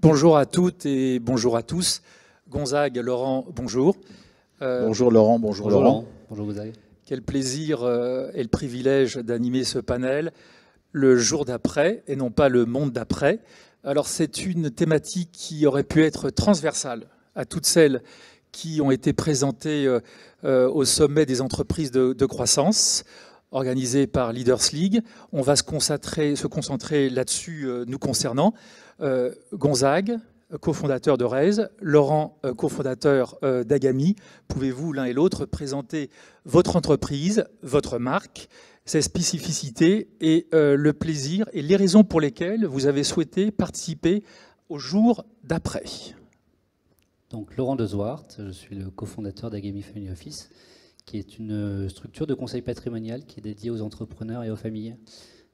Bonjour à toutes et bonjour à tous. Gonzague, Laurent, bonjour. Bonjour Laurent, bonjour Laurent. Bonjour Gonzague. Quel plaisir et le privilège d'animer ce panel, le jour d'après et non pas le monde d'après. Alors c'est une thématique qui aurait pu être transversale à toutes celles qui ont été présentées au sommet des entreprises de croissance, organisé par Leaders League. On va se concentrer là-dessus nous concernant. Gonzague, cofondateur de Raise, Laurent, cofondateur d'Agami. Pouvez-vous l'un et l'autre présenter votre entreprise, votre marque, ses spécificités et le plaisir et les raisons pour lesquelles vous avez souhaité participer au jour d'après? Donc Laurent De Zwart, je suis le cofondateur d'Agami Family Office, qui est une structure de conseil patrimonial qui est dédiée aux entrepreneurs et aux familles.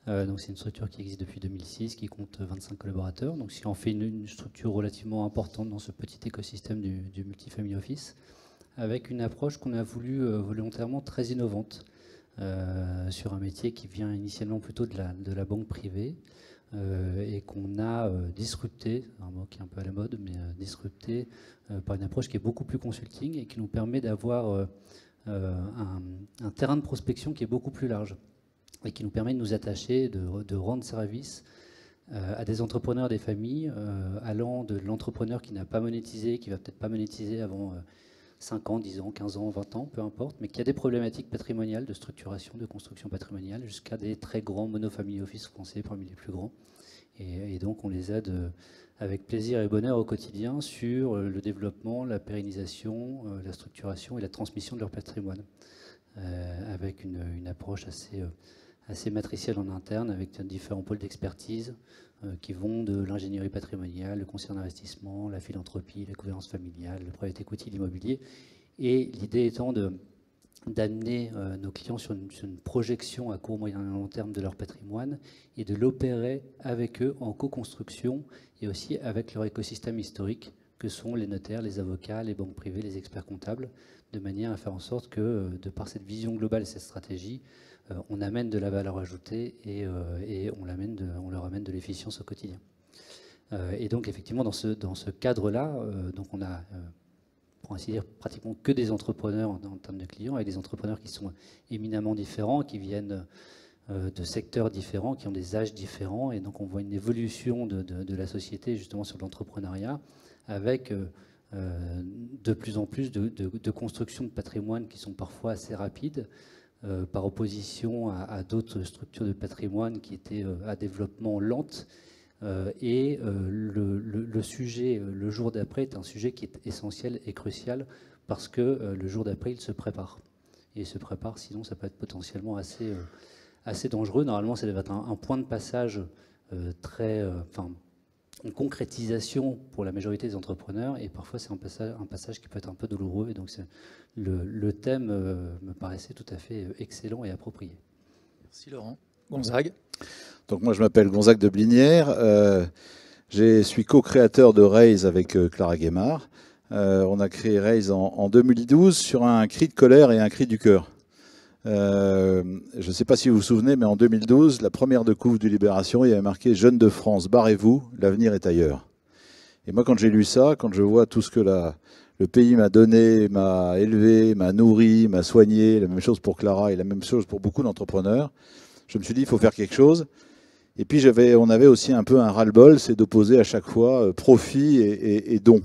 Donc c'est une structure qui existe depuis 2006, qui compte 25 collaborateurs. Donc si on fait une structure relativement importante dans ce petit écosystème du multifamily office, avec une approche qu'on a voulu volontairement très innovante sur un métier qui vient initialement plutôt de la banque privée et qu'on a disrupté, un mot qui est un peu à la mode, mais disrupté par une approche qui est beaucoup plus consulting et qui nous permet d'avoir un terrain de prospection qui est beaucoup plus large et qui nous permet de nous attacher, de rendre service à des entrepreneurs, des familles, allant de l'entrepreneur qui n'a pas monétisé, qui va peut-être pas monétiser avant 5 ans, 10 ans, 15 ans, 20 ans, peu importe, mais qui a des problématiques patrimoniales, de structuration, de construction patrimoniale, jusqu'à des très grands monofamily office français, parmi les plus grands. Et donc on les aide avec plaisir et bonheur au quotidien sur le développement, la pérennisation, la structuration et la transmission de leur patrimoine, avec une approche assez matricielle en interne, avec différents pôles d'expertise qui vont de l'ingénierie patrimoniale, le conseil d'investissement, la philanthropie, la gouvernance familiale, le private equity, l'immobilier. Et l'idée étant d'amener nos clients sur une projection à court, moyen et long terme de leur patrimoine et de l'opérer avec eux en co-construction et aussi avec leur écosystème historique que sont les notaires, les avocats, les banques privées, les experts comptables, de manière à faire en sorte que, de par cette vision globale et cette stratégie, on amène de la valeur ajoutée et on leur amène de l'efficience au quotidien. Et donc effectivement dans ce cadre-là, donc on a pour ainsi dire pratiquement que des entrepreneurs en termes de clients, avec des entrepreneurs qui sont éminemment différents, qui viennent de secteurs différents, qui ont des âges différents, et donc on voit une évolution de la société justement sur l'entrepreneuriat, avec de plus en plus de constructions de patrimoine qui sont parfois assez rapides, par opposition à d'autres structures de patrimoine qui étaient à développement lente. Et le sujet, le jour d'après, est un sujet qui est essentiel et crucial parce que le jour d'après, il se prépare. Et il se prépare, sinon ça peut être potentiellement assez dangereux. Normalement, ça devait être un point de passage une concrétisation pour la majorité des entrepreneurs, et parfois c'est un passage qui peut être un peu douloureux, et donc le thème me paraissait tout à fait excellent et approprié. Merci Laurent. Gonzague. Donc moi je m'appelle Gonzague de Blinière, je suis co-créateur de Raise avec Clara Guémard. On a créé Raise en 2012 sur un cri de colère et un cri du cœur. Je ne sais pas si vous vous souvenez, mais en 2012, la première de couve du Libération, il y avait marqué « Jeunes de France, barrez-vous, l'avenir est ailleurs ». Et moi, quand j'ai lu ça, quand je vois tout ce que le pays m'a donné, m'a élevé, m'a nourri, m'a soigné, la même chose pour Clara et la même chose pour beaucoup d'entrepreneurs, je me suis dit, il faut faire quelque chose. Et puis, on avait aussi un peu un ras-le-bol, c'est d'opposer à chaque fois profit et don.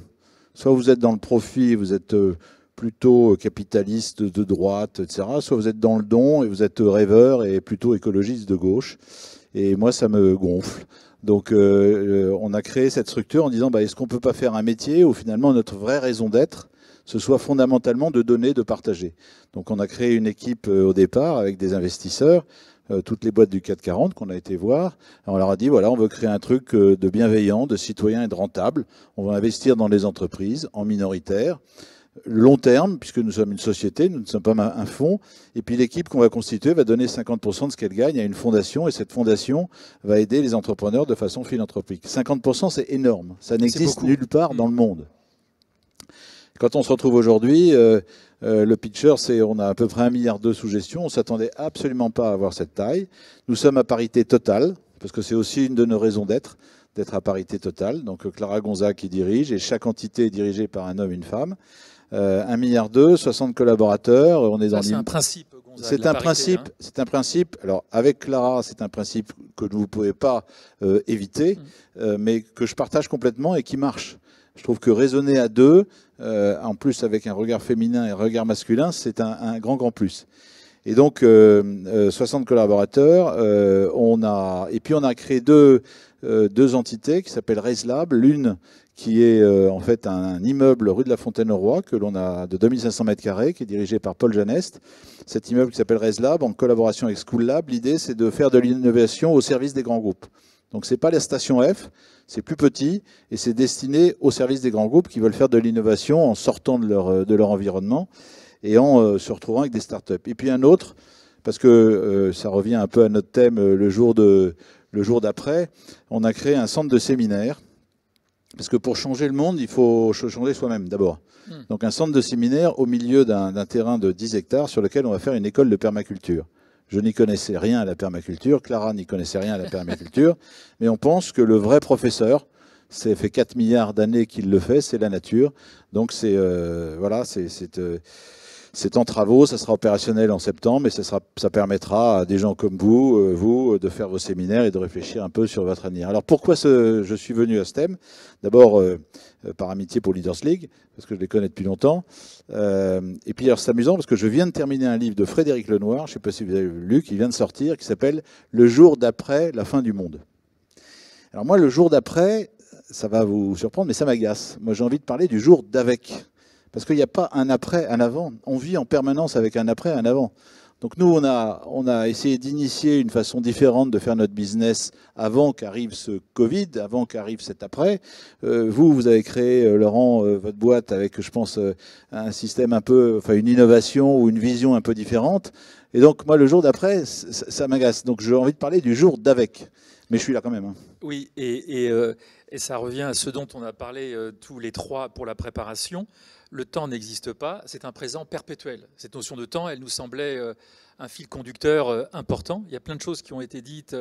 Soit vous êtes dans le profit, vous êtes plutôt capitaliste de droite, etc. Soit vous êtes dans le don et vous êtes rêveur et plutôt écologiste de gauche. Et moi, ça me gonfle. Donc, on a créé cette structure en disant, est-ce qu'on ne peut pas faire un métier où finalement notre vraie raison d'être, ce soit fondamentalement de donner, de partager. Donc, on a créé une équipe au départ avec des investisseurs, toutes les boîtes du CAC 40 qu'on a été voir. On leur a dit, voilà, on veut créer un truc de bienveillant, de citoyen et de rentable. On va investir dans les entreprises en minoritaire. Long terme, puisque nous sommes une société, nous ne sommes pas un fonds. Et puis l'équipe qu'on va constituer va donner 50% de ce qu'elle gagne à une fondation, et cette fondation va aider les entrepreneurs de façon philanthropique. 50%, c'est énorme. Ça n'existe nulle part dans le monde. Quand on se retrouve aujourd'hui, le pitcher, on a à peu près 1,2 milliard sous gestion. On ne s'attendait absolument pas à avoir cette taille. Nous sommes à parité totale, parce que c'est aussi une de nos raisons d'être d'être à parité totale. Donc Clara Gonzague qui dirige, et chaque entité est dirigée par un homme, une femme. 1,2 milliard, 60 collaborateurs. On est dans c'est un principe, Gonzague. C'est un principe. Alors avec Clara, c'est un principe que vous ne pouvez pas éviter, mais que je partage complètement et qui marche. Je trouve que raisonner à deux, en plus avec un regard féminin et un regard masculin, c'est un grand plus. Et donc 60 collaborateurs. Et puis on a créé deux entités qui s'appellent Raise Lab. L'une qui est en fait un immeuble rue de la Fontaine-au-Roi que l'on a de 2500 m², qui est dirigé par Paul Janest. Cet immeuble qui s'appelle Raise Lab, en collaboration avec School Lab, l'idée c'est de faire de l'innovation au service des grands groupes. Donc c'est pas la station F, c'est plus petit et c'est destiné au service des grands groupes qui veulent faire de l'innovation en sortant de leur environnement et en se retrouvant avec des startups. Et puis un autre, parce que ça revient un peu à notre thème le jour d'après, on a créé un centre de séminaire. Parce que pour changer le monde, il faut changer soi-même d'abord. Donc un centre de séminaire au milieu d'un terrain de 10 hectares sur lequel on va faire une école de permaculture. Je n'y connaissais rien à la permaculture, Clara n'y connaissait rien à la permaculture, mais on pense que le vrai professeur, ça fait 4 milliards d'années qu'il le fait, c'est la nature. Donc c'est en travaux, ça sera opérationnel en septembre, mais ça permettra à des gens comme vous de faire vos séminaires et de réfléchir un peu sur votre avenir. Alors pourquoi je suis venu à ce thème? D'abord par amitié pour Leaders League, parce que je les connais depuis longtemps. Et puis alors c'est amusant parce que je viens de terminer un livre de Frédéric Lenoir, je ne sais pas si vous avez lu, qui vient de sortir, qui s'appelle « Le jour d'après la fin du monde ». Alors moi, le jour d'après, ça va vous surprendre, mais ça m'agace. Moi, j'ai envie de parler du jour d'avec. Parce qu'il n'y a pas un après, un avant. On vit en permanence avec un après, un avant. Donc nous, on a essayé d'initier une façon différente de faire notre business avant qu'arrive ce Covid, avant qu'arrive cet après. Vous avez créé, Laurent, votre boîte avec, je pense, un système un peu, enfin une innovation ou une vision un peu différente. Et donc moi, le jour d'après, ça m'agace. Donc j'ai envie de parler du jour d'avec. Mais je suis là quand même. Hein. Oui, et ça revient à ce dont on a parlé tous les trois pour la préparation. Le temps n'existe pas, c'est un présent perpétuel. Cette notion de temps, elle nous semblait un fil conducteur important. Il y a plein de choses qui ont été dites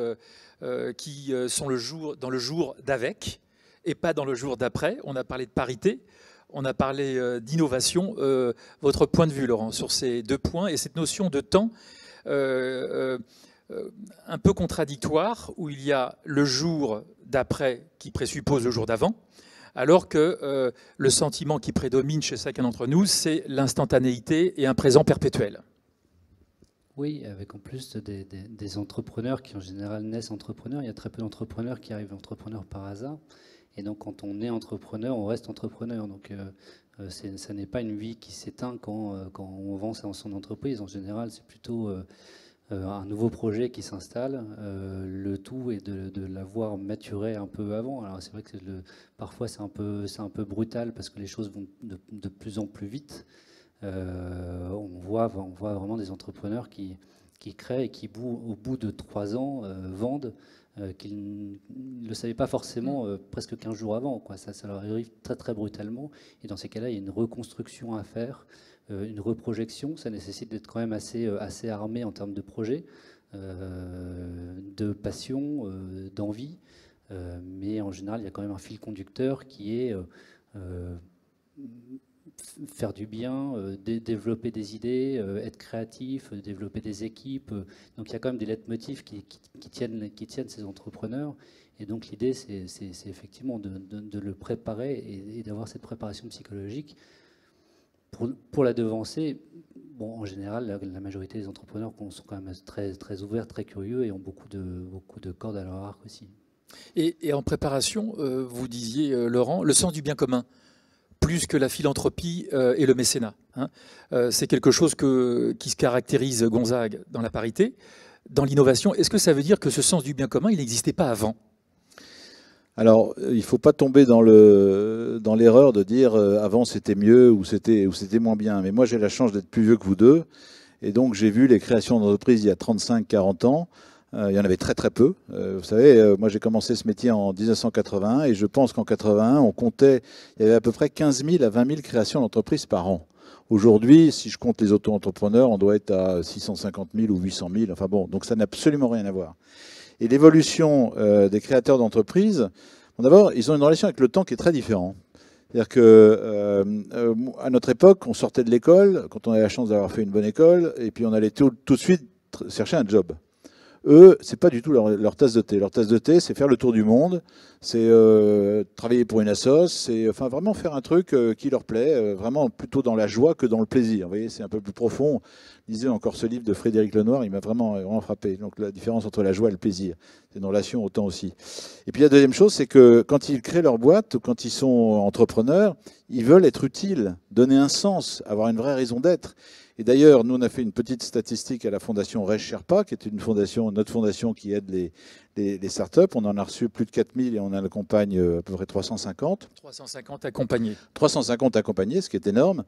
qui sont dans le jour d'avec et pas dans le jour d'après. On a parlé de parité, on a parlé d'innovation. Votre point de vue, Laurent, sur ces deux points et cette notion de temps un peu contradictoire où il y a le jour d'après qui présuppose le jour d'avant, alors que le sentiment qui prédomine chez chacun d'entre nous, c'est l'instantanéité et un présent perpétuel. Oui, avec en plus des entrepreneurs qui en général naissent entrepreneurs. Il y a très peu d'entrepreneurs qui arrivent entrepreneurs par hasard. Et donc quand on est entrepreneur, on reste entrepreneur. Donc ça n'est pas une vie qui s'éteint quand on vend son entreprise. En général, c'est plutôt un nouveau projet qui s'installe. Le tout est de l'avoir maturé un peu avant. Alors c'est vrai que parfois c'est un peu brutal parce que les choses vont de plus en plus vite. On voit vraiment des entrepreneurs qui créent et qui, au bout de 3 ans, vendent qu'ils ne le savaient pas forcément presque 15 jours avant. Quoi. Ça leur arrive très très brutalement. Et dans ces cas-là, il y a une reconstruction à faire. Une reprojection, ça nécessite d'être quand même assez armé en termes de projet, de passion, d'envie. Mais en général, il y a quand même un fil conducteur qui est faire du bien, développer des idées, être créatif, développer des équipes. Donc il y a quand même des leitmotifs qui tiennent ces entrepreneurs. Et donc l'idée, c'est effectivement de le préparer et d'avoir cette préparation psychologique. Pour la devancer, bon, en général, la majorité des entrepreneurs sont quand même très, très ouverts, très curieux et ont beaucoup de cordes à leur arc aussi. Et en préparation, vous disiez, Laurent, le sens du bien commun, plus que la philanthropie et le mécénat. Hein. C'est quelque chose qui se caractérise Gonzague dans la parité, dans l'innovation. Est-ce que ça veut dire que ce sens du bien commun, il n'existait pas avant ? Alors, il ne faut pas tomber dans l'erreur de dire avant c'était mieux ou c'était moins bien. Mais moi, j'ai la chance d'être plus vieux que vous deux. Et donc, j'ai vu les créations d'entreprises il y a 35-40 ans. Il y en avait très très peu. Vous savez, moi j'ai commencé ce métier en 1981 et je pense qu'en 81, il y avait à peu près 15 000 à 20 000 créations d'entreprises par an. Aujourd'hui, si je compte les auto-entrepreneurs, on doit être à 650 000 ou 800 000. Enfin bon, donc ça n'a absolument rien à voir. Et l'évolution des créateurs d'entreprises, D'abord, ils ont une relation avec le temps qui est très différente. C'est-à-dire que à notre époque, on sortait de l'école, quand on avait la chance d'avoir fait une bonne école, et puis on allait tout de suite chercher un job. Eux, c'est pas du tout leur tasse de thé. Leur tasse de thé, c'est faire le tour du monde, c'est travailler pour une assoce, c'est enfin vraiment faire un truc qui leur plaît, vraiment plutôt dans la joie que dans le plaisir. Vous voyez, c'est un peu plus profond. Lisez encore ce livre de Frédéric Lenoir, il m'a vraiment frappé. Donc la différence entre la joie et le plaisir, c'est une relation autant aussi. Et puis la deuxième chose, c'est que quand ils créent leur boîte ou quand ils sont entrepreneurs, ils veulent être utiles, donner un sens, avoir une vraie raison d'être. Et d'ailleurs, nous, on a fait une petite statistique à la fondation Rej Sherpa, qui est une fondation, notre fondation qui aide les startups. On en a reçu plus de 4000 et on en accompagne à peu près 350. 350 accompagnés. 350 accompagnés, ce qui est énorme.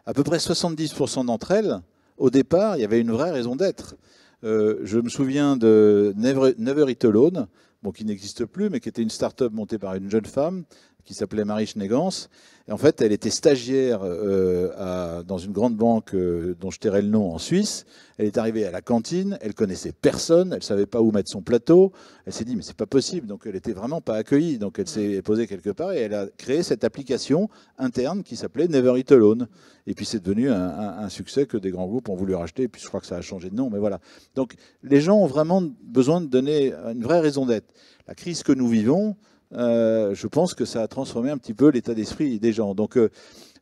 À peu près 70% d'entre elles, au départ, il y avait une vraie raison d'être. Je me souviens de Never Eat Alone, bon, qui n'existe plus, mais qui était une start-up montée par une jeune femme qui s'appelait Marie Schnegans. Et en fait, elle était stagiaire dans une grande banque dont je tairai le nom en Suisse. Elle est arrivée à la cantine, elle connaissait personne, elle savait pas où mettre son plateau. Elle s'est dit, mais c'est pas possible. Donc, elle était vraiment pas accueillie. Donc, elle s'est posée quelque part et elle a créé cette application interne qui s'appelait Never Eat Alone. Et puis, c'est devenu un succès que des grands groupes ont voulu racheter. Et puis, je crois que ça a changé de nom, mais voilà. Donc, les gens ont vraiment besoin de donner une vraie raison d'être. La crise que nous vivons, je pense que ça a transformé un petit peu l'état d'esprit des gens. Donc,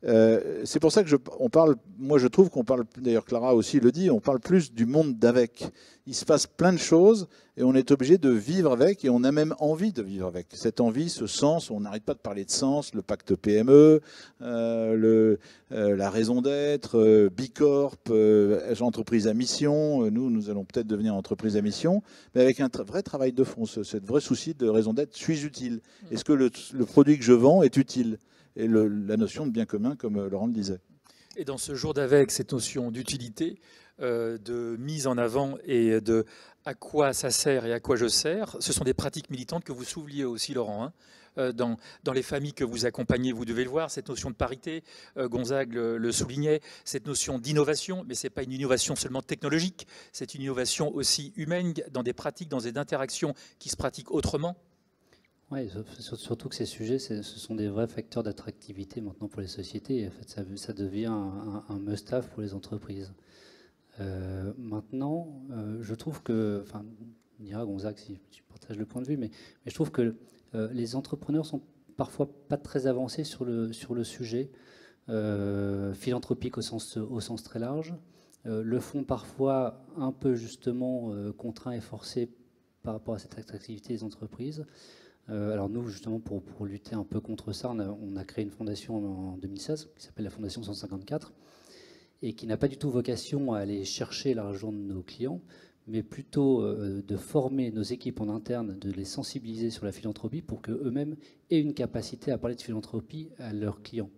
c'est pour ça que on parle, moi je trouve qu'on parle, d'ailleurs Clara aussi le dit, on parle plus du monde d'avec. Il se passe plein de choses et on est obligé de vivre avec et on a même envie de vivre avec. Cette envie, ce sens, on n'arrête pas de parler de sens, le pacte PME, la raison d'être, Bicorp, entreprise à mission. Nous allons peut-être devenir entreprise à mission, mais avec un vrai travail de fond, ce vrai souci de raison d'être. Suis-je utile? Est-ce que le produit que je vends est utile? Et la notion de bien commun, comme Laurent le disait. Et dans ce jour d'avec, cette notion d'utilité, de mise en avant et de à quoi ça sert et à quoi je sers, ce sont des pratiques militantes que vous souliez aussi, Laurent. Hein. Dans les familles que vous accompagnez, vous devez le voir, cette notion de parité, Gonzague le soulignait, cette notion d'innovation, mais ce n'est pas une innovation seulement technologique, c'est une innovation aussi humaine dans des pratiques, dans des interactions qui se pratiquent autrement. Oui, surtout que ces sujets, ce sont des vrais facteurs d'attractivité maintenant pour les sociétés. Et en fait, ça devient un must-have pour les entreprises. Maintenant, je trouve que, enfin, on dira Gonzague si tu partages le point de vue, mais je trouve que les entrepreneurs sont parfois pas très avancés sur le sujet philanthropique au sens très large. Le font parfois un peu justement contraint et forcé par rapport à cette attractivité des entreprises. Alors nous, justement, pour lutter un peu contre ça, on a créé une fondation en 2016 qui s'appelle la Fondation 154 et qui n'a pas du tout vocation à aller chercher l'argent de nos clients, mais plutôt de former nos équipes en interne, de les sensibiliser sur la philanthropie pour qu'eux-mêmes aient une capacité à parler de philanthropie à leurs clients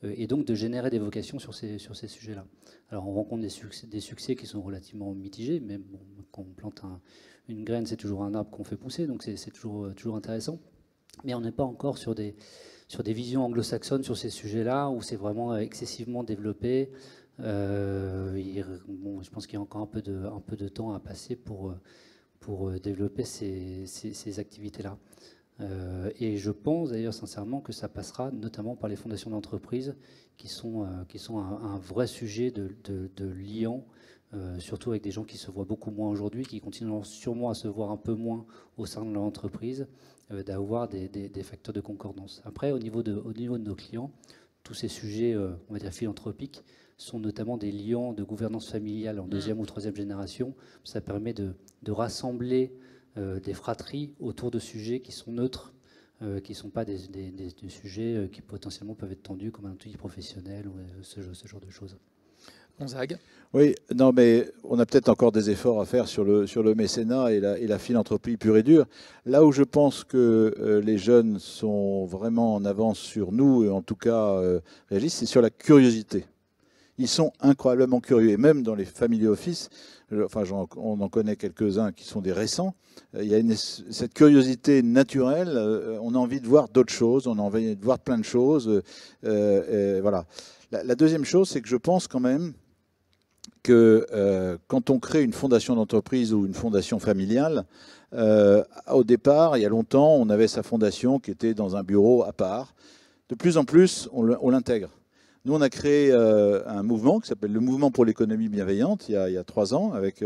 et donc de générer des vocations sur ces sujets-là. Alors on rencontre des succès qui sont relativement mitigés, mais bon, quand on plante une graine, c'est toujours un arbre qu'on fait pousser, donc c'est toujours intéressant. Mais on n'est pas encore sur des visions anglo-saxonnes sur ces sujets-là, où c'est vraiment excessivement développé. Je pense qu'il y a encore un peu de temps à passer pour développer ces activités-là. Et je pense d'ailleurs sincèrement que ça passera notamment par les fondations d'entreprise qui sont un vrai sujet de liant, surtout avec des gens qui se voient beaucoup moins aujourd'hui, qui continueront sûrement à se voir un peu moins au sein de leur entreprise, d'avoir des facteurs de concordance. Après, au niveau de nos clients, tous ces sujets, on va dire philanthropiques, sont notamment des liants de gouvernance familiale en deuxième ou troisième génération. Ça permet de rassembler des fratries autour de sujets qui sont neutres, qui ne sont pas des sujets qui potentiellement peuvent être tendus comme un outil professionnel ou ce genre de choses. Gonzague. Oui, non, mais on a peut-être encore des efforts à faire sur le mécénat et la philanthropie pure et dure. Là où je pense que les jeunes sont vraiment en avance sur nous, et en tout cas réagissent, c'est sur la curiosité. Ils sont incroyablement curieux, et même dans les family office, enfin, on en connaît quelques-uns qui sont des récents, il y a cette curiosité naturelle, on a envie de voir d'autres choses, on a envie de voir plein de choses. Voilà. La deuxième chose, c'est que je pense quand même que quand on crée une fondation d'entreprise ou une fondation familiale, Au départ, il y a longtemps, on avait sa fondation qui était dans un bureau à part. De plus en plus, on l'intègre. Nous, on a créé un mouvement qui s'appelle le Mouvement pour l'économie bienveillante il y a 3 ans avec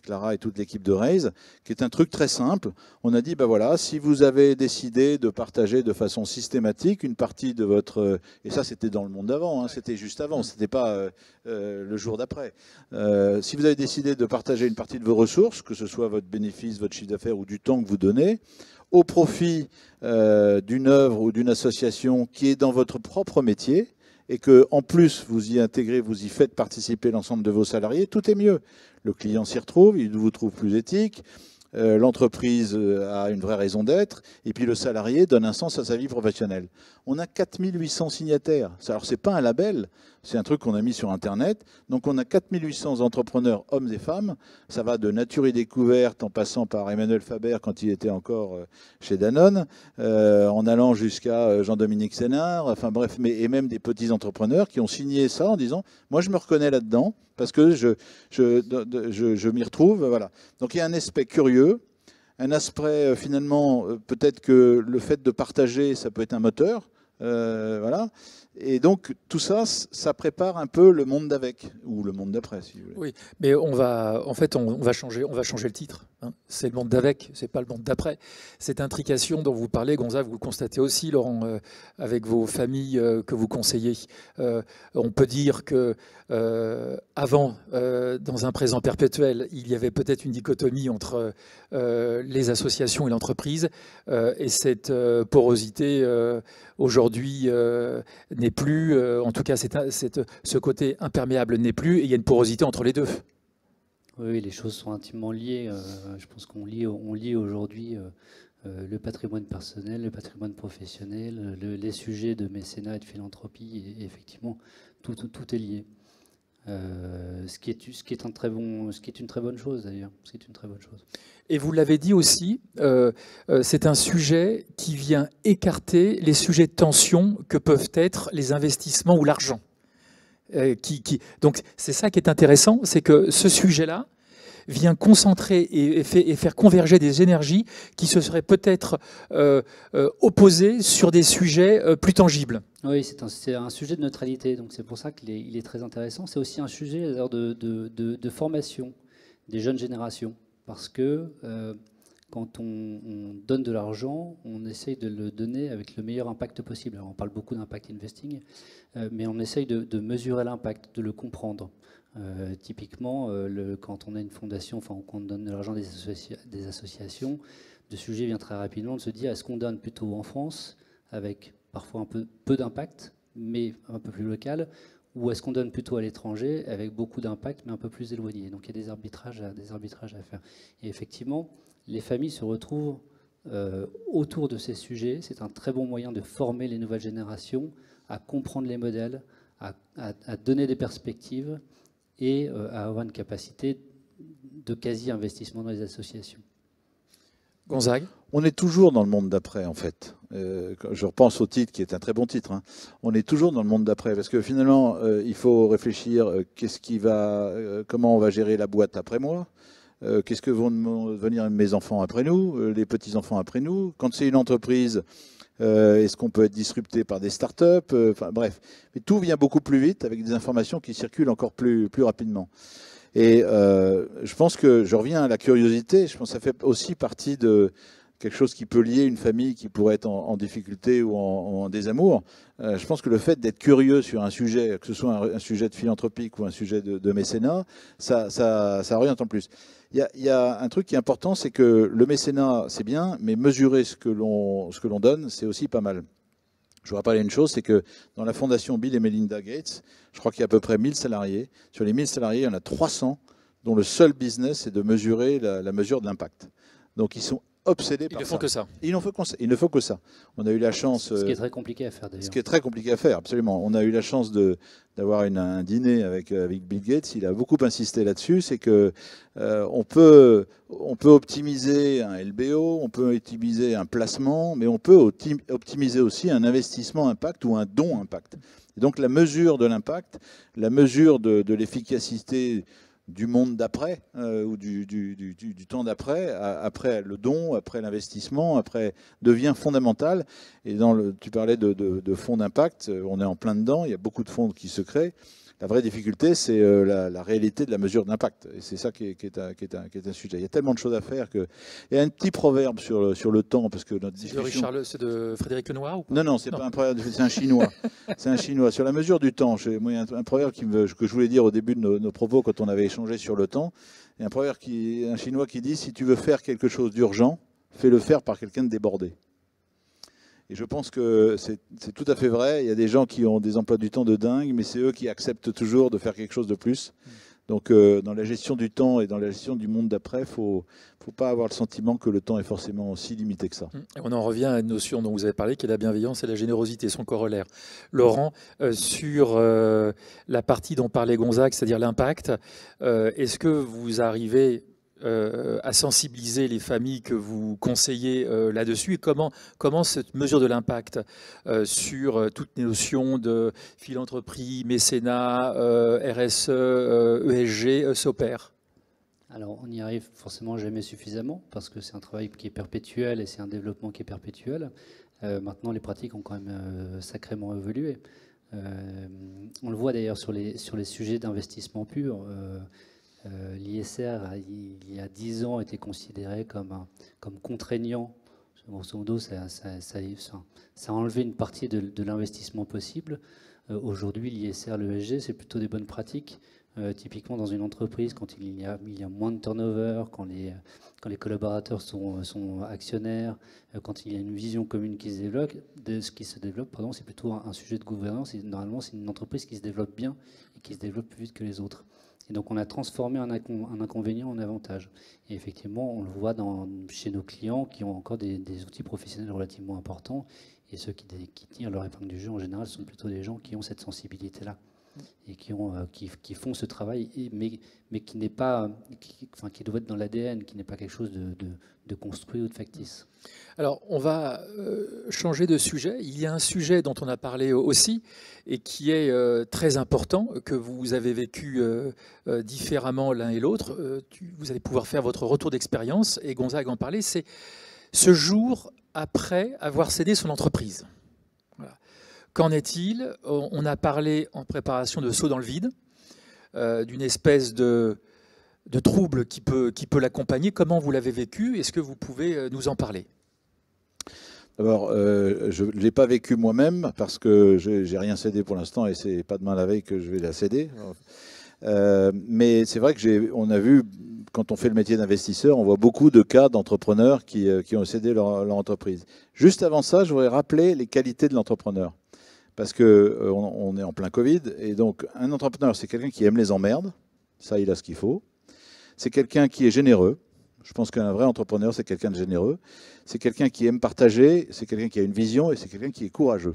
Clara et toute l'équipe de Raise, qui est un truc très simple. On a dit, ben voilà, si vous avez décidé de partager de façon systématique une partie de votre... Et ça, c'était dans le monde d'avant, hein, c'était juste avant, c'était pas le jour d'après. Si vous avez décidé de partager une partie de vos ressources, que ce soit votre bénéfice, votre chiffre d'affaires ou du temps que vous donnez, au profit d'une œuvre ou d'une association qui est dans votre propre métier, et que en plus vous y intégrez, vous y faites participer l'ensemble de vos salariés, tout est mieux. Le client s'y retrouve, il vous trouve plus éthique, l'entreprise a une vraie raison d'être, et puis le salarié donne un sens à sa vie professionnelle. On a 4800 signataires. Alors c'est pas un label, c'est un truc qu'on a mis sur Internet. Donc on a 4800 entrepreneurs, hommes et femmes. Ça va de Nature et Découverte en passant par Emmanuel Faber quand il était encore chez Danone, en allant jusqu'à Jean-Dominique Sénard, enfin bref, et même des petits entrepreneurs qui ont signé ça en disant « moi je me reconnais là-dedans parce que je m'y retrouve ». Voilà. Donc il y a un aspect curieux, un aspect finalement, peut-être que le fait de partager, ça peut être un moteur. Voilà. Et donc tout ça, ça prépare un peu le monde d'avec, ou le monde d'après, si vous voulez. Oui, mais on va changer le titre. Hein. C'est le monde d'avec, c'est pas le monde d'après. Cette intrication dont vous parlez, Gonzague, vous le constatez aussi, Laurent, avec vos familles que vous conseillez. On peut dire que avant, dans un présent perpétuel, il y avait peut-être une dichotomie entre les associations et l'entreprise, et cette porosité aujourd'hui n'est plus, en tout cas ce côté imperméable n'est plus, et il y a une porosité entre les deux. Oui, les choses sont intimement liées. Je pense qu'on lie aujourd'hui le patrimoine personnel, le patrimoine professionnel, les sujets de mécénat et de philanthropie, et effectivement, tout est lié. Ce qui est une très bonne chose d'ailleurs. C'est une très bonne chose. Et vous l'avez dit aussi, c'est un sujet qui vient écarter les sujets de tension que peuvent être les investissements ou l'argent. Donc c'est ça qui est intéressant, c'est que ce sujet-là vient concentrer et faire converger des énergies qui se seraient peut-être opposées sur des sujets plus tangibles. Oui, c'est un sujet de neutralité, donc c'est pour ça qu'il est très intéressant. C'est aussi un sujet de formation des jeunes générations, parce que quand on donne de l'argent, on essaye de le donner avec le meilleur impact possible. Alors on parle beaucoup d'impact investing, mais on essaye de mesurer l'impact, de le comprendre. Typiquement, quand on a une fondation, enfin quand on donne de l'argent des associations, le sujet vient très rapidement de se dire est-ce qu'on donne plutôt en France, avec parfois peu d'impact, mais un peu plus local, ou est-ce qu'on donne plutôt à l'étranger, avec beaucoup d'impact, mais un peu plus éloigné. Donc il y a des arbitrages à faire. Et effectivement, les familles se retrouvent autour de ces sujets. C'est un très bon moyen de former les nouvelles générations à comprendre les modèles, à donner des perspectives et à avoir une capacité de quasi-investissement dans les associations. Gonzague ? On est toujours dans le monde d'après, en fait. Je repense au titre, qui est un très bon titre. Hein. On est toujours dans le monde d'après, parce que finalement, il faut réfléchir comment on va gérer la boîte après moi. Qu'est-ce que vont devenir mes enfants après nous, les petits-enfants après nous. Quand c'est une entreprise, est-ce qu'on peut être disrupté par des startups, enfin bref. Mais tout vient beaucoup plus vite, avec des informations qui circulent encore plus rapidement. Et je pense que, je reviens à la curiosité, je pense que ça fait aussi partie de quelque chose qui peut lier une famille qui pourrait être en difficulté ou en désamour. Je pense que le fait d'être curieux sur un sujet, que ce soit un sujet de philanthropique ou un sujet de mécénat, ça oriente en plus. Il y a un truc qui est important, c'est que le mécénat, c'est bien, mais mesurer ce que l'on donne, c'est aussi pas mal. Je vous rappelle une chose, c'est que dans la fondation Bill et Melinda Gates, je crois qu'il y a à peu près 1000 salariés. Sur les 1000 salariés, il y en a 300 dont le seul business est de mesurer la mesure de l'impact. Donc ils sont obsédés par ça. Ils ne font que ça. Il ne faut que ça. On a eu la chance... Ce qui est très compliqué à faire d'ailleurs. Ce qui est très compliqué à faire, absolument. On a eu la chance d'avoir un dîner avec Bill Gates. Il a beaucoup insisté là-dessus. C'est que on peut optimiser un LBO, on peut optimiser un placement, mais on peut optimiser aussi un investissement impact ou un don impact. Et donc la mesure de l'impact, la mesure de l'efficacité du monde d'après ou du temps d'après, après le don, après l'investissement, après devient fondamental. Et tu parlais de fonds d'impact, on est en plein dedans, il y a beaucoup de fonds qui se créent. La vraie difficulté, c'est la réalité de la mesure d'impact. Et c'est ça qui est un sujet. Il y a tellement de choses à faire que... Il y a un petit proverbe sur le temps, parce que notre discussion... C'est de Frédéric Lenoir ou pas? Non, c'est pas un proverbe, c'est un Chinois. C'est un Chinois. Sur la mesure du temps, moi, il y a un proverbe que je voulais dire au début de nos propos quand on avait échangé sur le temps. Il y a un proverbe, un Chinois qui dit « Si tu veux faire quelque chose d'urgent, fais-le faire par quelqu'un de débordé ». Et je pense que c'est tout à fait vrai. Il y a des gens qui ont des emplois du temps de dingue, mais c'est eux qui acceptent toujours de faire quelque chose de plus. Donc dans la gestion du temps et dans la gestion du monde d'après, il ne faut pas avoir le sentiment que le temps est forcément aussi limité que ça. Et on en revient à une notion dont vous avez parlé, qui est la bienveillance et la générosité, son corollaire. Laurent, sur la partie dont parlait Gonzague, c'est-à-dire l'impact, est-ce que vous arrivez à sensibiliser les familles que vous conseillez là-dessus, et comment cette mesure de l'impact sur toutes les notions de philanthropie, mécénat, RSE, ESG s'opère? Alors, on n'y arrive forcément jamais suffisamment, parce que c'est un travail qui est perpétuel et c'est un développement qui est perpétuel. Maintenant, les pratiques ont quand même sacrément évolué. On le voit d'ailleurs sur les sujets d'investissement pur. L'ISR, il y a 10 ans, était considéré comme contraignant. Grosso modo, ça a enlevé une partie de l'investissement possible. Aujourd'hui, l'ISR, l'ESG, c'est plutôt des bonnes pratiques. Typiquement, dans une entreprise, quand il y a moins de turnover, quand les collaborateurs sont actionnaires, quand il y a une vision commune qui se développe, c'est plutôt un sujet de gouvernance. Et normalement, c'est une entreprise qui se développe bien et qui se développe plus vite que les autres. Et donc on a transformé un inconvénient en avantage. Et effectivement, on le voit chez nos clients qui ont encore des outils professionnels relativement importants. Et ceux qui tirent leur épingle du jeu, en général, sont plutôt des gens qui ont cette sensibilité-là et qui font ce travail, mais qui n'est pas, qui doit être dans l'ADN, qui n'est pas quelque chose de construit ou de factice. Alors, on va changer de sujet. Il y a un sujet dont on a parlé aussi et qui est très important, que vous avez vécu différemment l'un et l'autre. Vous allez pouvoir faire votre retour d'expérience, et Gonzague en parlait, c'est ce jour après avoir cédé son entreprise. Voilà. Qu'en est-il? On a parlé en préparation de saut dans le vide, d'une espèce de trouble qui peut l'accompagner. Comment vous l'avez vécu? Est-ce que vous pouvez nous en parler? D'abord, je ne l'ai pas vécu moi-même parce que je n'ai rien cédé pour l'instant et c'est pas demain la veille que je vais la céder. Mais c'est vrai que on a vu, quand on fait le métier d'investisseur, on voit beaucoup de cas d'entrepreneurs qui ont cédé leur entreprise. Juste avant ça, je voudrais rappeler les qualités de l'entrepreneur. Parce qu'on est en plein Covid, et donc un entrepreneur, c'est quelqu'un qui aime les emmerdes, ça il a ce qu'il faut. C'est quelqu'un qui est généreux, je pense qu'un vrai entrepreneur, c'est quelqu'un de généreux. C'est quelqu'un qui aime partager, c'est quelqu'un qui a une vision, et c'est quelqu'un qui est courageux.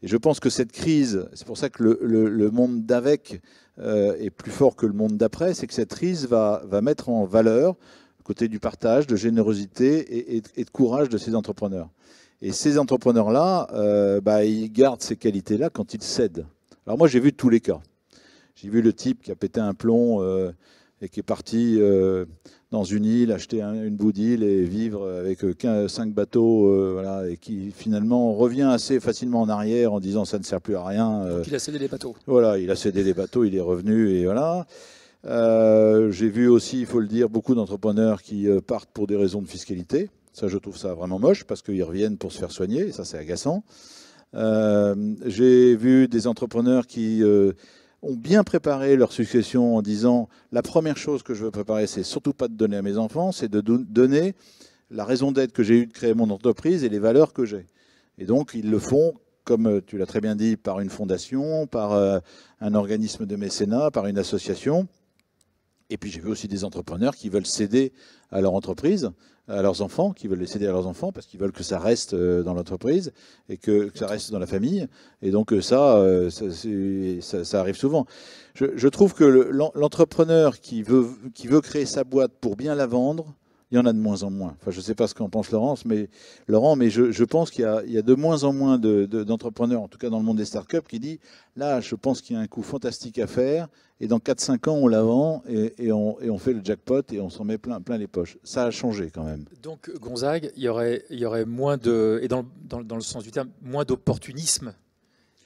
Et je pense que cette crise, c'est pour ça que le monde d'avec est plus fort que le monde d'après, c'est que cette crise va mettre en valeur le côté du partage, de générosité et de courage de ces entrepreneurs. Et ces entrepreneurs-là, ils gardent ces qualités-là quand ils cèdent. Alors moi, j'ai vu tous les cas. J'ai vu le type qui a pété un plomb et qui est parti dans une île, acheter une bout d'île et vivre avec 5 bateaux, voilà, et qui finalement revient assez facilement en arrière en disant ça ne sert plus à rien. Donc il a cédé les bateaux. Voilà, il a cédé les bateaux, il est revenu et voilà. J'ai vu aussi, il faut le dire, beaucoup d'entrepreneurs qui partent pour des raisons de fiscalité. Ça, je trouve ça vraiment moche parce qu'ils reviennent pour se faire soigner, et ça, c'est agaçant. J'ai vu des entrepreneurs qui ont bien préparé leur succession en disant la première chose que je veux préparer, c'est surtout pas de donner à mes enfants, c'est de donner la raison d'être que j'ai eue de créer mon entreprise et les valeurs que j'ai. Et donc, ils le font, comme tu l'as très bien dit, par une fondation, par un organisme de mécénat, par une association. Et puis j'ai vu aussi des entrepreneurs qui veulent céder à leur entreprise, à leurs enfants, qui veulent les céder à leurs enfants parce qu'ils veulent que ça reste dans l'entreprise et que ça reste dans la famille. Et donc ça arrive souvent. Je trouve que l'entrepreneur qui veut créer sa boîte pour bien la vendre, Il y en a de moins en moins. Enfin, je ne sais pas ce qu'en pense Laurent, mais je pense qu'il y a de moins en moins d'entrepreneurs, en tout cas dans le monde des startups, qui disent, là, je pense qu'il y a un coup fantastique à faire, et dans 4-5 ans, on la vend, et on fait le jackpot, et on s'en met plein les poches. Ça a changé quand même. Donc, Gonzague, il y aurait moins de, et dans le sens du terme, moins d'opportunisme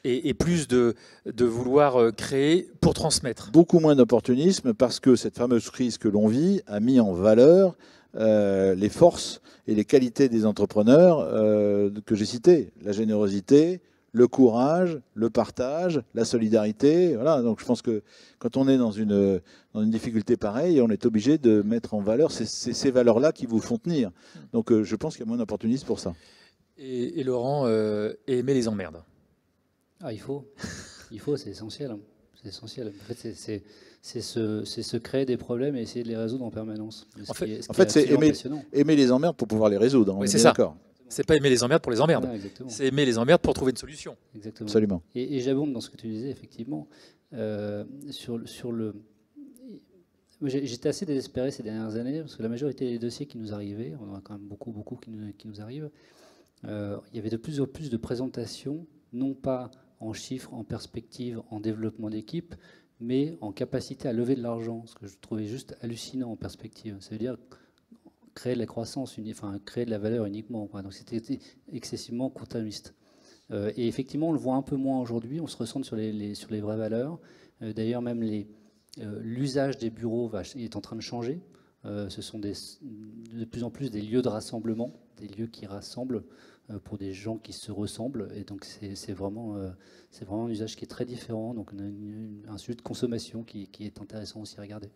et plus de vouloir créer pour transmettre. Beaucoup moins d'opportunisme, parce que cette fameuse crise que l'on vit a mis en valeur les forces et les qualités des entrepreneurs que j'ai cités. La générosité, le courage, le partage, la solidarité. Voilà. Donc je pense que quand on est dans une difficulté pareille, on est obligé de mettre en valeur ces valeurs-là qui vous font tenir. Donc je pense qu'il y a moins d'opportunisme pour ça. Et Laurent, aimer les emmerdes. Ah, il faut, c'est essentiel. C'est essentiel. En fait, c'est se créer des problèmes et essayer de les résoudre en permanence. En fait, c'est aimer les emmerdes pour pouvoir les résoudre. Oui, c'est ça. C'est pas aimer les emmerdes pour les emmerdes. Ouais, c'est aimer les emmerdes pour trouver une solution. Exactement. Absolument. Et j'abonde dans ce que tu disais, effectivement. J'étais assez désespéré ces dernières années, parce que la majorité des dossiers qui nous arrivaient, on en a quand même beaucoup qui nous arrivent, il y avait de plus en plus de présentations, non pas en chiffres, en perspective, en développement d'équipe, mais en capacité à lever de l'argent, ce que je trouvais juste hallucinant en perspective. Ça veut dire créer de la croissance, créer de la valeur uniquement. Donc c'était excessivement comptabiliste. Et effectivement, on le voit un peu moins aujourd'hui, on se ressent sur les vraies valeurs. D'ailleurs, même l'usage des bureaux est en train de changer. Ce sont de plus en plus des lieux de rassemblement, des lieux qui rassemblent pour des gens qui se ressemblent. Et donc c'est vraiment un usage qui est très différent. Donc on a un sujet de consommation qui est intéressant aussi à regarder.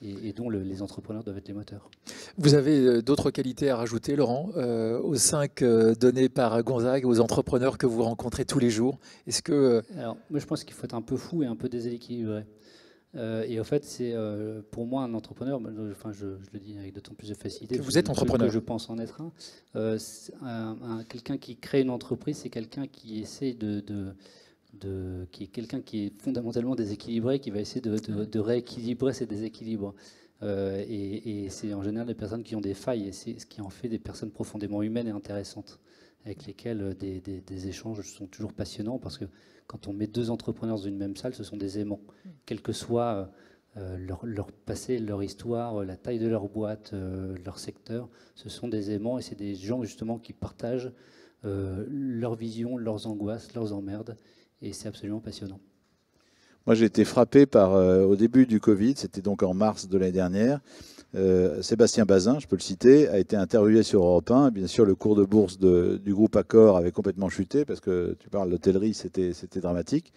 Et dont les entrepreneurs doivent être les moteurs. Vous avez d'autres qualités à rajouter, Laurent, aux 5 données par Gonzague, aux entrepreneurs que vous rencontrez tous les jours. Est-ce que... Alors, moi, je pense qu'il faut être un peu fou et un peu déséquilibré. Et en fait, c'est pour moi un entrepreneur, je le dis avec d'autant plus de facilité. Que vous êtes entrepreneur. Que je pense en être un. Quelqu'un qui crée une entreprise, c'est quelqu'un qui essaie qui est quelqu'un qui est fondamentalement déséquilibré, qui va essayer de rééquilibrer ces déséquilibres. Et c'est en général des personnes qui ont des failles, et c'est ce qui en fait des personnes profondément humaines et intéressantes, avec lesquelles des échanges sont toujours passionnants, parce que quand on met 2 entrepreneurs dans une même salle, ce sont des aimants, quel que soit leur passé, leur histoire, la taille de leur boîte, leur secteur, ce sont des aimants, et c'est des gens justement qui partagent leur vision, leurs angoisses, leurs emmerdes. Et c'est absolument passionnant. Moi, j'ai été frappé par, au début du Covid, c'était donc en mars de l'année dernière, Sébastien Bazin, je peux le citer, a été interviewé sur Europe 1. Bien sûr, le cours de bourse du groupe Accor avait complètement chuté, parce que tu parles de l'hôtellerie, c'était dramatique.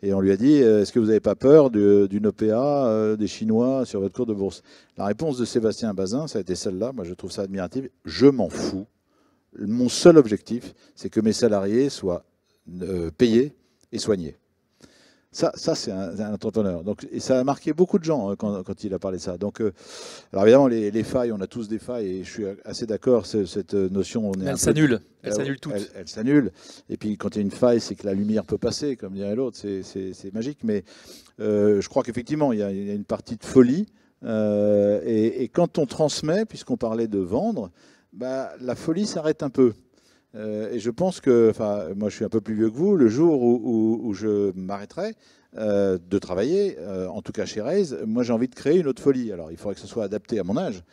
Et on lui a dit, est-ce que vous n'avez pas peur d'une OPA des Chinois sur votre cours de bourse? La réponse de Sébastien Bazin, ça a été celle-là. Moi, je trouve ça admiratif. Je m'en fous. Mon seul objectif, c'est que mes salariés soient payés et soignés. Ça c'est un entrepreneur. Donc, et ça a marqué beaucoup de gens quand il a parlé de ça. Donc, alors évidemment, les failles, on a tous des failles, et je suis assez d'accord, cette notion... Elle s'annule. Elle s'annule toutes. Elle s'annule. Et puis, quand il y a une faille, c'est que la lumière peut passer, comme dirait l'autre. C'est magique. Mais je crois qu'effectivement, il y a une partie de folie. Et quand on transmet, puisqu'on parlait de vendre, la folie s'arrête un peu. Et je pense que, moi je suis un peu plus vieux que vous, le jour où je m'arrêterai de travailler, en tout cas chez Raise, moi j'ai envie de créer une autre folie. Alors il faudrait que ce soit adapté à mon âge,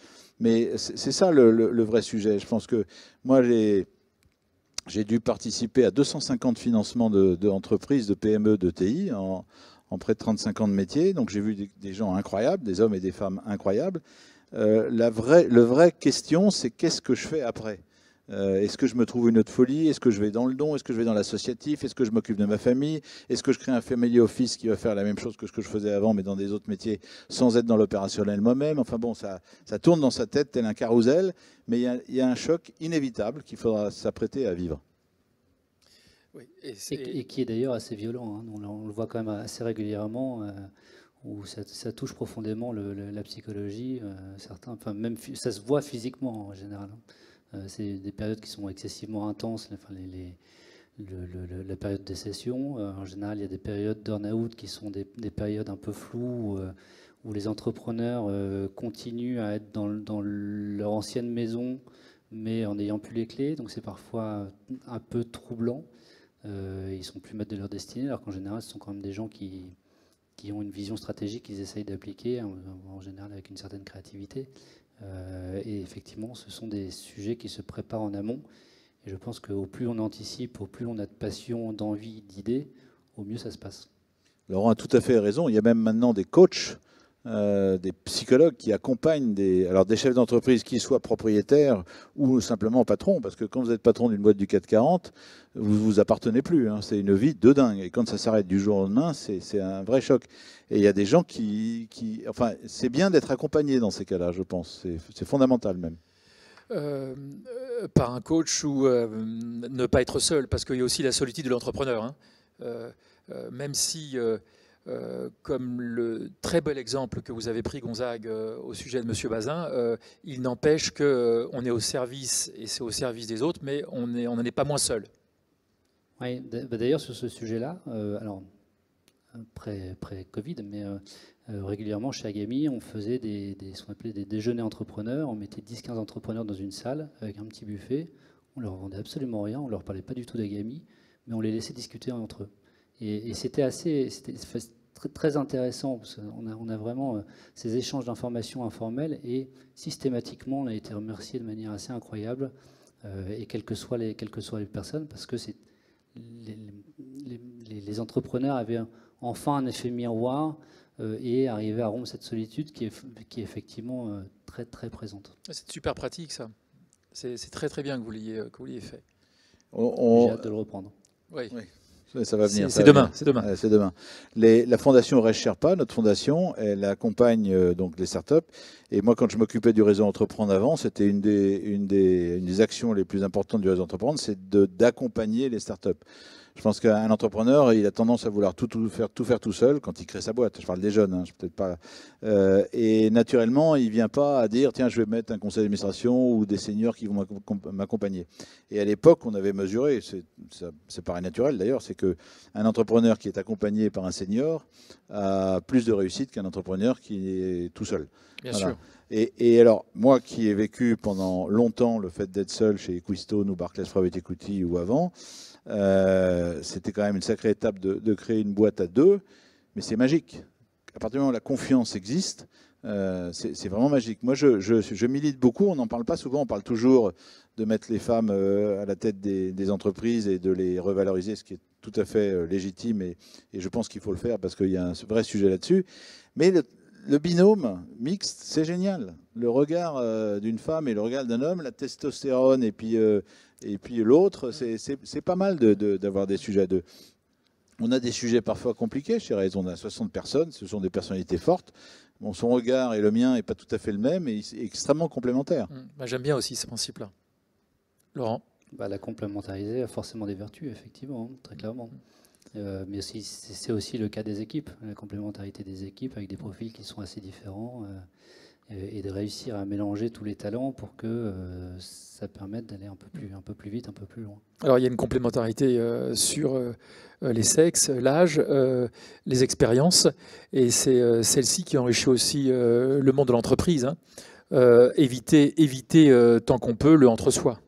mais c'est ça le vrai sujet. Je pense que moi j'ai dû participer à 250 financements d'entreprises, de PME, de TI, en près de 35 ans de métier. Donc j'ai vu des gens incroyables, des hommes et des femmes incroyables. La vraie question, c'est qu'est-ce que je fais après ? Est-ce que je me trouve une autre folie? Est-ce que je vais dans le don? Est-ce que je vais dans l'associatif? Est-ce que je m'occupe de ma famille? Est-ce que je crée un family office qui va faire la même chose que ce que je faisais avant, mais dans des autres métiers, sans être dans l'opérationnel moi-même? Enfin bon, ça tourne dans sa tête tel un carrousel, mais il y a un choc inévitable qu'il faudra s'apprêter à vivre. Oui, et qui est d'ailleurs assez violent. Hein. On le voit quand même assez régulièrement, où ça touche profondément la psychologie. Même ça se voit physiquement en général. Hein. C'est des périodes qui sont excessivement intenses, la période de session. En général, il y a des périodes burn-out qui sont des périodes un peu floues, où les entrepreneurs continuent à être dans leur ancienne maison, mais en n'ayant plus les clés. Donc c'est parfois un peu troublant. Ils ne sont plus maîtres de leur destinée, alors qu'en général, ce sont quand même des gens qui ont une vision stratégique qu'ils essayent d'appliquer, en général avec une certaine créativité. Et effectivement, ce sont des sujets qui se préparent en amont. Et je pense qu'au plus on anticipe, au plus on a de passion, d'envie, d'idées, au mieux ça se passe. Laurent a tout à fait raison. Il y a même maintenant des coachs, des psychologues qui accompagnent des chefs d'entreprise qui soient propriétaires ou simplement patrons. Parce que quand vous êtes patron d'une boîte du CAC 40, vous ne vous appartenez plus. Hein. C'est une vie de dingue. Et quand ça s'arrête du jour au lendemain, c'est un vrai choc. Et il y a des gens enfin, c'est bien d'être accompagné dans ces cas-là, je pense. C'est fondamental même. Par un coach ou ne pas être seul, parce qu'il y a aussi la solitude de l'entrepreneur. Hein. Même si, comme le très bel exemple que vous avez pris, Gonzague, au sujet de M. Bazin, il n'empêche qu'on est au service, et c'est au service des autres, mais on n'en est pas moins seul. Oui, d'ailleurs, sur ce sujet-là, alors pré-Covid, mais régulièrement chez Agami, on faisait ce qu'on appelait des déjeuners entrepreneurs. On mettait 10-15 entrepreneurs dans une salle avec un petit buffet. On leur vendait absolument rien, on leur parlait pas du tout d'Agami, mais on les laissait discuter entre eux. Et c'était très intéressant, parce qu'on a vraiment ces échanges d'informations informels, et systématiquement, on a été remercié de manière assez incroyable, et quelles que soient les personnes, parce que les entrepreneurs avaient enfin un effet miroir et arrivaient à rompre cette solitude qui est effectivement très, très présente. C'est super pratique, ça. C'est très, très bien que vous l'ayez fait. J'ai hâte de le reprendre. Oui. Ça va venir. C'est demain. C'est demain. La fondation Rêche Sherpa, notre fondation, elle accompagne donc les startups. Et moi, quand je m'occupais du réseau Entreprendre avant, c'était une des actions les plus importantes du réseau Entreprendre, c'est d'accompagner les startups. Je pense qu'un entrepreneur, il a tendance à vouloir tout faire tout seul quand il crée sa boîte. Je parle des jeunes, hein, je peut-être pas. Et naturellement, il vient pas à dire tiens, je vais mettre un conseil d'administration ou des seniors qui vont m'accompagner. Et à l'époque, on avait mesuré, c'est pareil naturel d'ailleurs, c'est que un entrepreneur qui est accompagné par un senior a plus de réussite qu'un entrepreneur qui est tout seul. Bien sûr. Et alors, moi qui ai vécu pendant longtemps le fait d'être seul chez Equistone ou Barclays Private Equity ou avant, c'était quand même une sacrée étape de créer une boîte à deux, mais c'est magique. À partir du moment où la confiance existe, c'est vraiment magique. Moi, je milite beaucoup, on n'en parle pas souvent, on parle toujours de mettre les femmes à la tête des entreprises et de les revaloriser, ce qui est tout à fait légitime, et je pense qu'il faut le faire parce qu'il y a un vrai sujet là-dessus. Mais le binôme mixte, c'est génial. Le regard d'une femme et le regard d'un homme, la testostérone et puis l'autre, c'est pas mal d'avoir des sujets à deux. On a des sujets parfois compliqués chez Raise. On a 60 personnes, ce sont des personnalités fortes. Bon, son regard et le mien n'est pas tout à fait le même, et il est extrêmement complémentaire. J'aime bien aussi ce principe-là. Laurent? La complémentarité a forcément des vertus, effectivement, très clairement. Mais c'est aussi le cas des équipes, la complémentarité des équipes avec des profils qui sont assez différents, et de réussir à mélanger tous les talents pour que ça permette d'aller un peu plus vite, un peu plus loin. Alors il y a une complémentarité sur les sexes, l'âge, les expériences, et c'est celle-ci qui enrichit aussi le monde de l'entreprise. Hein. Éviter tant qu'on peut le entre-soi.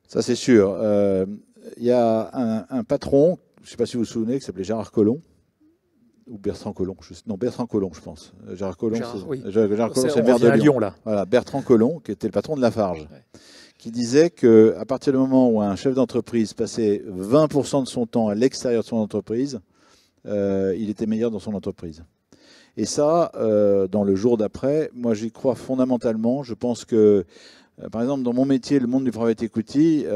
Ça c'est sûr. Il y a un patron, je ne sais pas si vous vous souvenez, qui s'appelait Gérard Collomb, ou Bertrand Collomb. Bertrand Collomb, je pense. Gérard Collomb, c'est le maire de Lyon. Là. Voilà, Bertrand Collomb, qui était le patron de Lafarge, qui disait qu'à partir du moment où un chef d'entreprise passait 20% de son temps à l'extérieur de son entreprise, il était meilleur dans son entreprise. Et ça, dans le jour d'après, moi j'y crois fondamentalement. Je pense que, par exemple, dans mon métier, le monde du private equity,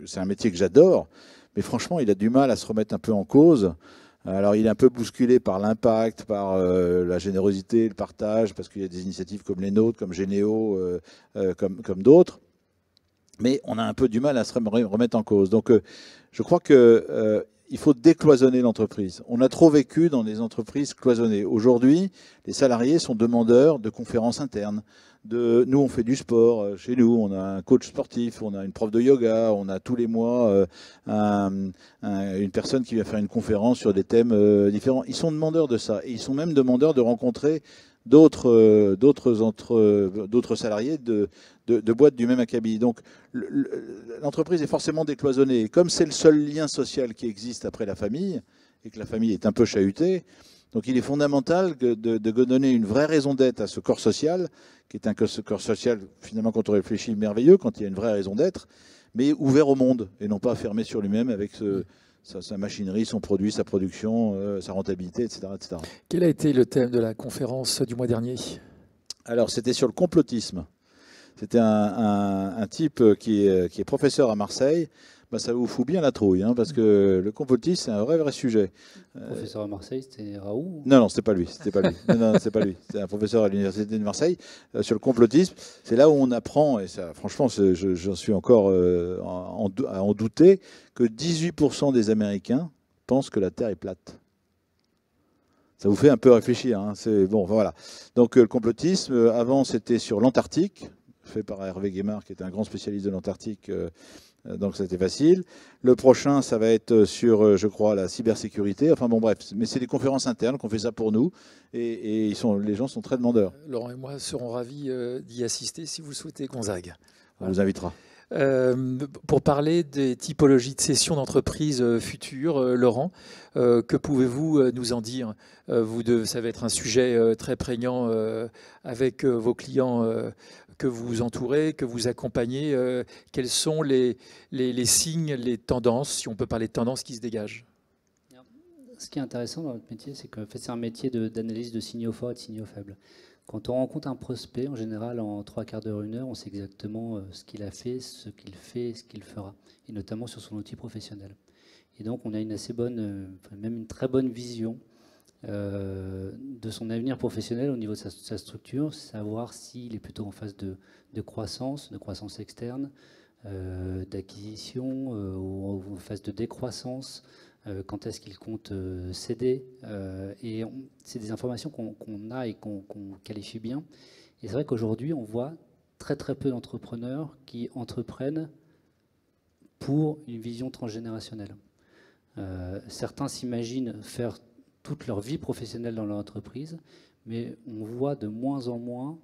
c'est un métier que j'adore, mais franchement, il a du mal à se remettre un peu en cause. Alors, il est un peu bousculé par l'impact, par la générosité, le partage, parce qu'il y a des initiatives comme les nôtres, comme Généo, comme d'autres. Mais on a un peu du mal à se remettre en cause. Donc, je crois qu'il faut décloisonner l'entreprise. On a trop vécu dans des entreprises cloisonnées. Aujourd'hui, les salariés sont demandeurs de conférences internes, Nous, on fait du sport. Chez nous, on a un coach sportif, on a une prof de yoga, on a tous les mois une personne qui vient faire une conférence sur des thèmes différents. Ils sont demandeurs de ça. Et ils sont même demandeurs de rencontrer d'autres salariés de boîtes du même acabit. Donc l'entreprise est forcément décloisonnée. Et comme c'est le seul lien social qui existe après la famille, et que la famille est un peu chahutée, donc il est fondamental de donner une vraie raison d'être à ce corps social, qui est un corps social, finalement, quand on réfléchit, merveilleux, quand il y a une vraie raison d'être, mais ouvert au monde, et non pas fermé sur lui-même avec sa machinerie, son produit, sa production, sa rentabilité, etc., etc. Quel a été le thème de la conférence du mois dernier? Alors, c'était sur le complotisme. C'était un type qui est professeur à Marseille. Bah, ça vous fout bien la trouille, hein, parce que le complotisme, c'est un vrai sujet. Professeur à Marseille, c'était Raoult? Non, c'était pas lui. C'était pas lui. Non, c'est pas lui. C'est un professeur à l'université de Marseille sur le complotisme. C'est là où on apprend, et ça, franchement, j'en suis encore à en douter, que 18% des Américains pensent que la Terre est plate. Ça vous fait un peu réfléchir. Hein. C'est bon, voilà. Donc le complotisme, avant, c'était sur l'Antarctique, fait par Hervé Guémard, qui est un grand spécialiste de l'Antarctique. Donc c'était facile. Le prochain, ça va être sur, je crois, la cybersécurité. Enfin bon, bref. Mais c'est des conférences internes qu'on fait ça pour nous. Et les gens sont très demandeurs. Laurent et moi serons ravis d'y assister si vous le souhaitez, Gonzague. On vous invitera. Pour parler des typologies de cession d'entreprises futures, Laurent, que pouvez-vous nous en dire? Ça va être un sujet très prégnant avec vos clients que vous entourez, que vous accompagnez. Quels sont les signes, les tendances, si on peut parler de tendances qui se dégagent? Ce qui est intéressant dans notre métier, c'est que c'est un métier d'analyse de signaux forts et de signaux faibles. Quand on rencontre un prospect, en général, en 3/4 d'heure, 1 heure, on sait exactement ce qu'il a fait, ce qu'il fera, et notamment sur son outil professionnel. Et donc, on a une assez bonne, même une très bonne vision de son avenir professionnel au niveau de sa structure, savoir s'il est plutôt en phase de croissance externe, d'acquisition, ou en phase de décroissance. Quand est-ce qu'il compte céder, et c'est des informations qu'on a et qu'on qualifie bien. Et c'est vrai qu'aujourd'hui, on voit très peu d'entrepreneurs qui entreprennent pour une vision transgénérationnelle. Certains s'imaginent faire toute leur vie professionnelle dans leur entreprise, mais on voit de moins en moins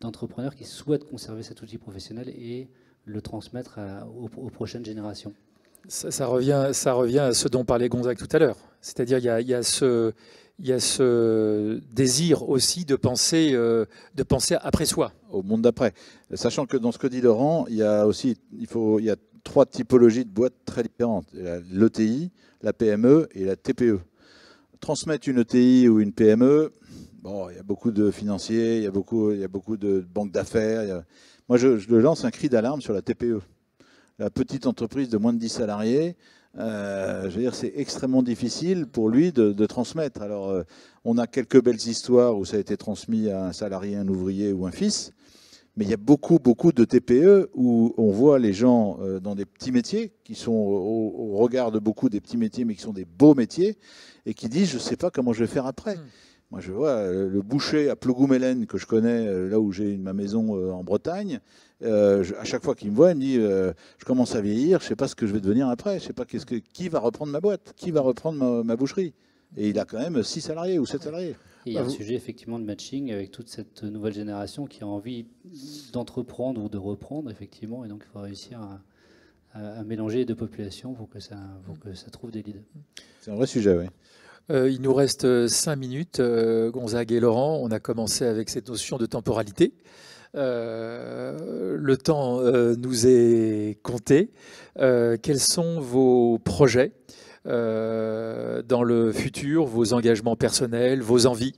d'entrepreneurs qui souhaitent conserver cet outil professionnel et le transmettre aux prochaines générations. Ça revient à ce dont parlait Gonzague tout à l'heure. C'est-à-dire il y a ce désir aussi de penser après soi. Au monde d'après. Sachant que dans ce que dit Laurent, il y a 3 typologies de boîtes très différentes. L'ETI, la PME et la TPE. Transmettre une ETI ou une PME, bon, il y a beaucoup de financiers, il y a beaucoup de banques d'affaires. Moi, je lance un cri d'alarme sur la TPE. La petite entreprise de moins de 10 salariés, je veux dire, c'est extrêmement difficile pour lui de transmettre. Alors, on a quelques belles histoires où ça a été transmis à un salarié, un ouvrier ou un fils, mais il y a beaucoup de TPE où on voit les gens dans des petits métiers qui sont au regard de beaucoup des petits métiers, mais qui sont des beaux métiers, et qui disent, je ne sais pas comment je vais faire après. Moi, je vois le boucher à Plogoumelen, que je connais, là où j'ai ma maison en Bretagne. À chaque fois qu'il me voit, il me dit je commence à vieillir, je ne sais pas ce que je vais devenir après, je ne sais pas qui va reprendre ma boîte, qui va reprendre ma boucherie. Et il a quand même 6 salariés ou 7 salariés. Et il y a un sujet effectivement de matching avec toute cette nouvelle génération qui a envie d'entreprendre ou de reprendre, effectivement, et donc il faut réussir à mélanger les deux populations pour que ça trouve des leads. C'est un vrai sujet, oui. Il nous reste 5 minutes, Gonzague et Laurent. On a commencé avec cette notion de temporalité. Le temps nous est compté. Quels sont vos projets dans le futur, vos engagements personnels, vos envies?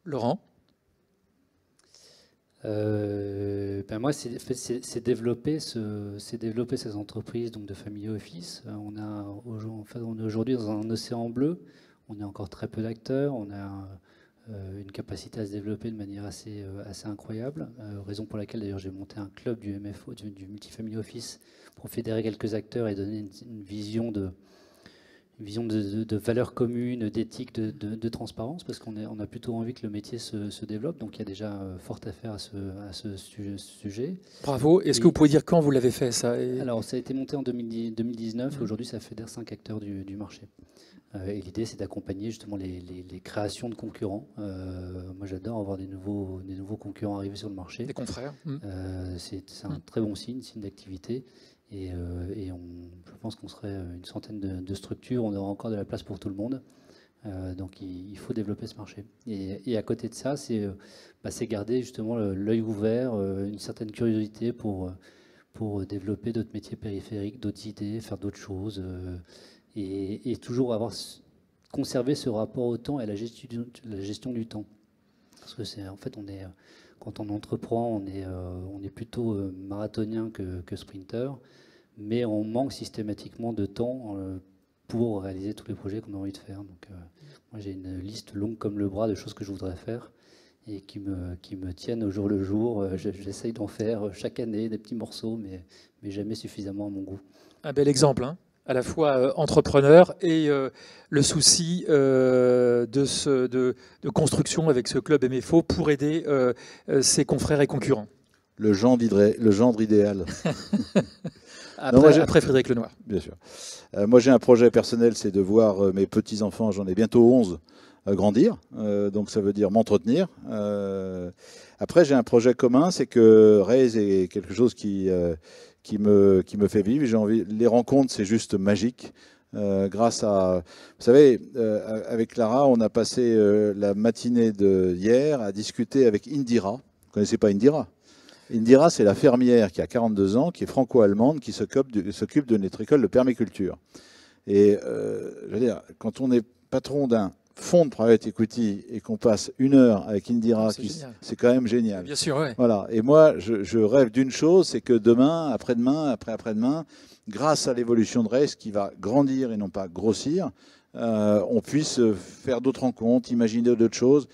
Laurent? Moi, c'est développer ces entreprises donc de family office. On est aujourd'hui dans un océan bleu. On est encore très peu d'acteurs. On a une capacité à se développer de manière assez incroyable. Raison pour laquelle d'ailleurs j'ai monté un club du MFO, du multifamily office, pour fédérer quelques acteurs et donner une vision vision de valeurs communes, d'éthique, de transparence, parce qu'on a plutôt envie que le métier se développe. Donc il y a déjà fort à faire à ce sujet. Bravo. Est-ce que vous pouvez dire quand vous l'avez fait, ça? Alors, ça a été monté en 2019. Aujourd'hui, ça fédère 5 acteurs du marché. Et l'idée, c'est d'accompagner justement les créations de concurrents. Moi, j'adore avoir des nouveaux concurrents arriver sur le marché. Des confrères. C'est un très bon signe d'activité. Et je pense qu'on serait une centaine de structures. On aura encore de la place pour tout le monde. Donc, il faut développer ce marché. Et à côté de ça, c'est garder justement l'œil ouvert, une certaine curiosité pour développer d'autres métiers périphériques, d'autres idées, faire d'autres choses. Et toujours conserver ce rapport au temps et à la gestion du temps. Parce que en fait, quand on entreprend, on est plutôt marathonien que sprinter, mais on manque systématiquement de temps pour réaliser tous les projets qu'on a envie de faire. Donc, moi, j'ai une liste longue comme le bras de choses que je voudrais faire et qui me tiennent au jour le jour. J'essaye d'en faire chaque année des petits morceaux, mais jamais suffisamment à mon goût. Un bel exemple, hein, à la fois entrepreneur et le souci de construction avec ce club MFO pour aider ses confrères et concurrents. Le gendre idéal. Après Frédéric Lenoir. Bien sûr. Moi, j'ai un projet personnel, c'est de voir mes petits-enfants, j'en ai bientôt 11, grandir. Donc, ça veut dire m'entretenir. Après, j'ai un projet commun, c'est que Raise est quelque chose qui me fait vivre. J'ai envie. Les rencontres, c'est juste magique. Grâce à, vous savez, avec Clara, on a passé la matinée d'hier à discuter avec Indira. Vous ne connaissez pas Indira? Indira, c'est la fermière qui a 42 ans, qui est franco-allemande, qui s'occupe de notre école de permaculture. Et je veux dire, quand on est patron d'un fonds de private equity et qu'on passe 1 heure avec Indira, c'est quand même génial. Bien sûr, ouais. Voilà. Et moi, je rêve d'une chose, c'est que demain, après-demain, après-après-demain, grâce à l'évolution de Raise qui va grandir et non pas grossir, on puisse faire d'autres rencontres, imaginer d'autres choses.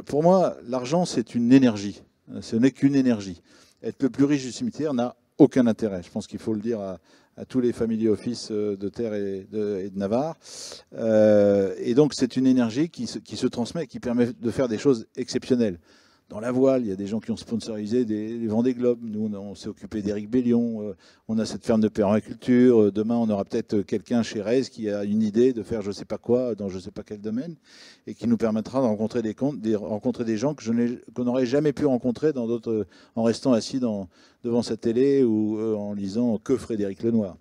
Pour moi, l'argent, c'est une énergie. Ce n'est qu'une énergie. Être le plus riche du cimetière n'a aucun intérêt. Je pense qu'il faut le dire à tous les family office de Terre et de Navarre. Et donc, c'est une énergie qui se transmet et qui permet de faire des choses exceptionnelles. Dans la voile, il y a des gens qui ont sponsorisé les Vendée Globe. Nous, on s'est occupé d'Éric Bellion. On a cette ferme de permaculture. Demain, on aura peut-être quelqu'un chez Raise qui a une idée de faire je ne sais pas quoi dans je ne sais pas quel domaine et qui nous permettra de rencontrer des gens qu'on n'aurait jamais pu rencontrer en restant assis devant sa télé ou en lisant que Frédéric Lenoir.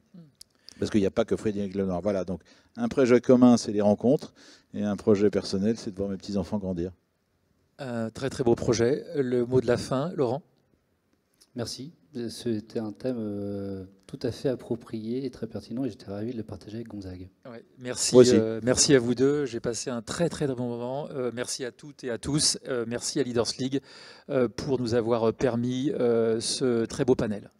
Parce qu'il n'y a pas que Frédéric Lenoir. Voilà, donc un projet commun, c'est les rencontres. Et un projet personnel, c'est de voir mes petits-enfants grandir. Un très très beau projet. Le mot de la fin, Laurent? Merci. C'était un thème tout à fait approprié et très pertinent et j'étais ravi de le partager avec Gonzague. Ouais, merci à vous deux. J'ai passé un très très bon moment. Merci à toutes et à tous. Merci à Leaders League pour nous avoir permis ce très beau panel.